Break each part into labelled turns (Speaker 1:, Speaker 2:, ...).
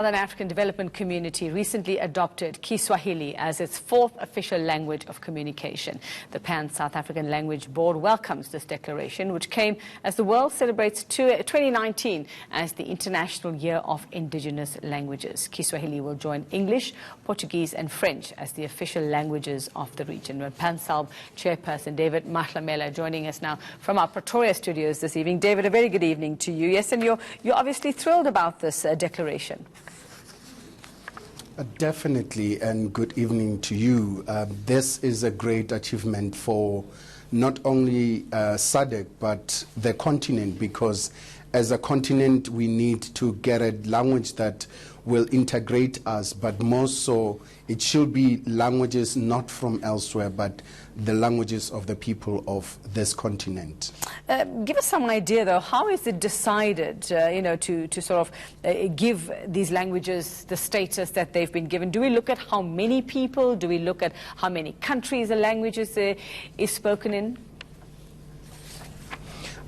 Speaker 1: Southern African Development Community recently adopted Kiswahili as its fourth official language of communication. The Pan-South African Language Board welcomes this declaration, which came as the world celebrates 2019 as the International Year of Indigenous Languages. Kiswahili will join English, Portuguese and French as the official languages of the region. Pan-SALB Chairperson David Mahlamela joining us now from our Pretoria studios this evening. David, a very good evening to you. Yes, and you're obviously thrilled about this declaration.
Speaker 2: Definitely, and good evening to you. This is a great achievement for not only SADC but the continent, because as a continent we need to get a language that will integrate us, but more so it should be languages not from elsewhere but the languages of the people of this continent.
Speaker 1: Give us some idea though, how is it decided to sort of give these languages the status that they've been given? Do we look at how many people? Do we look at how many countries the language is spoken in?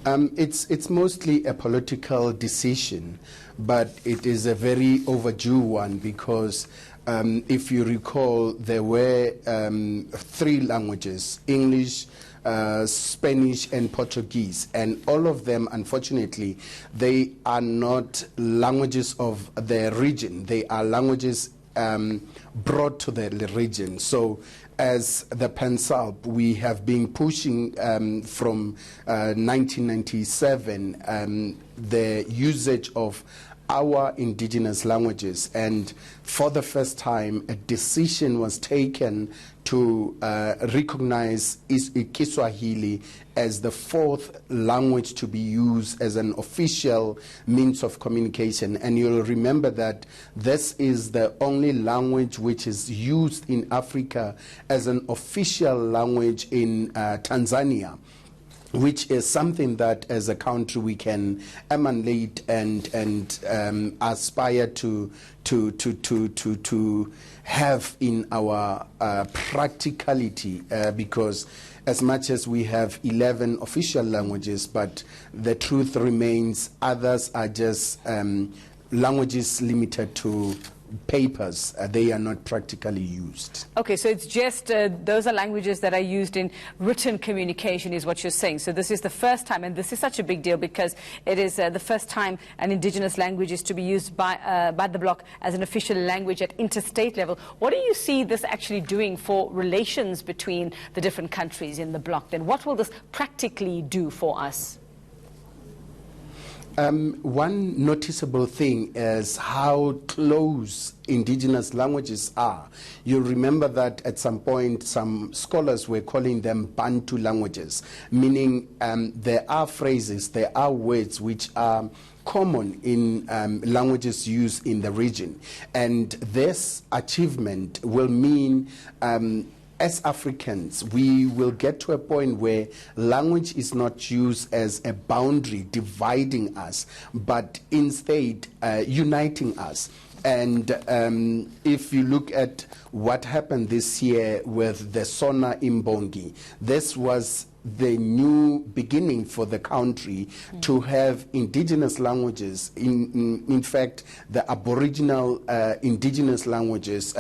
Speaker 2: It's mostly a political decision, but it is a very overdue one because if you recall, there were three languages: English, Spanish and Portuguese, and all of them, unfortunately, they are not languages of the region. They are languages brought to the region. So as the Pan-SALB, we have been pushing from 1997 the usage of our indigenous languages, and for the first time a decision was taken to recognize Kiswahili as the fourth language to be used as an official means of communication. And you'll remember that this is the only language which is used in Africa as an official language in Tanzania, which is something that as a country we can emulate and aspire to have in our practicality, because as much as we have 11 official languages, but the truth remains others are just languages limited to papers. They are not practically used.
Speaker 1: Okay, so it's just those are languages that are used in written communication is what you're saying. So this is the first time, and this is such a big deal because it is the first time an indigenous language is to be used by the bloc as an official language at interstate level. What do you see this actually doing for relations between the different countries in the bloc? Then what will this practically do for us?
Speaker 2: One noticeable thing is how close indigenous languages are. You remember that at some point some scholars were calling them Bantu languages, meaning there are phrases, there are words which are common in languages used in the region. And this achievement will mean as Africans, we will get to a point where language is not used as a boundary dividing us, but instead uniting us. And if you look at what happened this year with the Sona Imbongi, this was the new beginning for the country to have indigenous languages, in fact the Aboriginal indigenous languages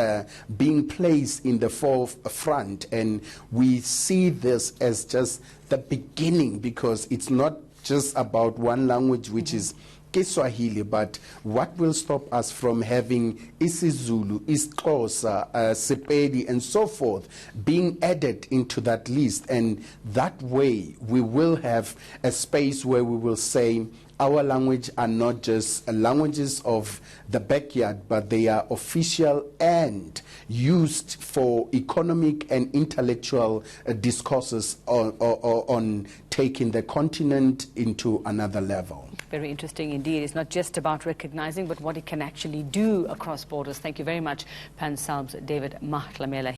Speaker 2: being placed in the forefront. And we see this as just the beginning, because it's not just about one language which is Kiswahili, but what will stop us from having isiZulu, isiXhosa, Sepedi and so forth being added into that list? And that way we will have a space where we will say our language are not just languages of the backyard, but they are official and used for economic and intellectual discourses on taking the continent into another level.
Speaker 1: Very interesting indeed. It's not just about recognizing, but what it can actually do across borders. Thank you very much, Pan-SALB's David Mahlamela.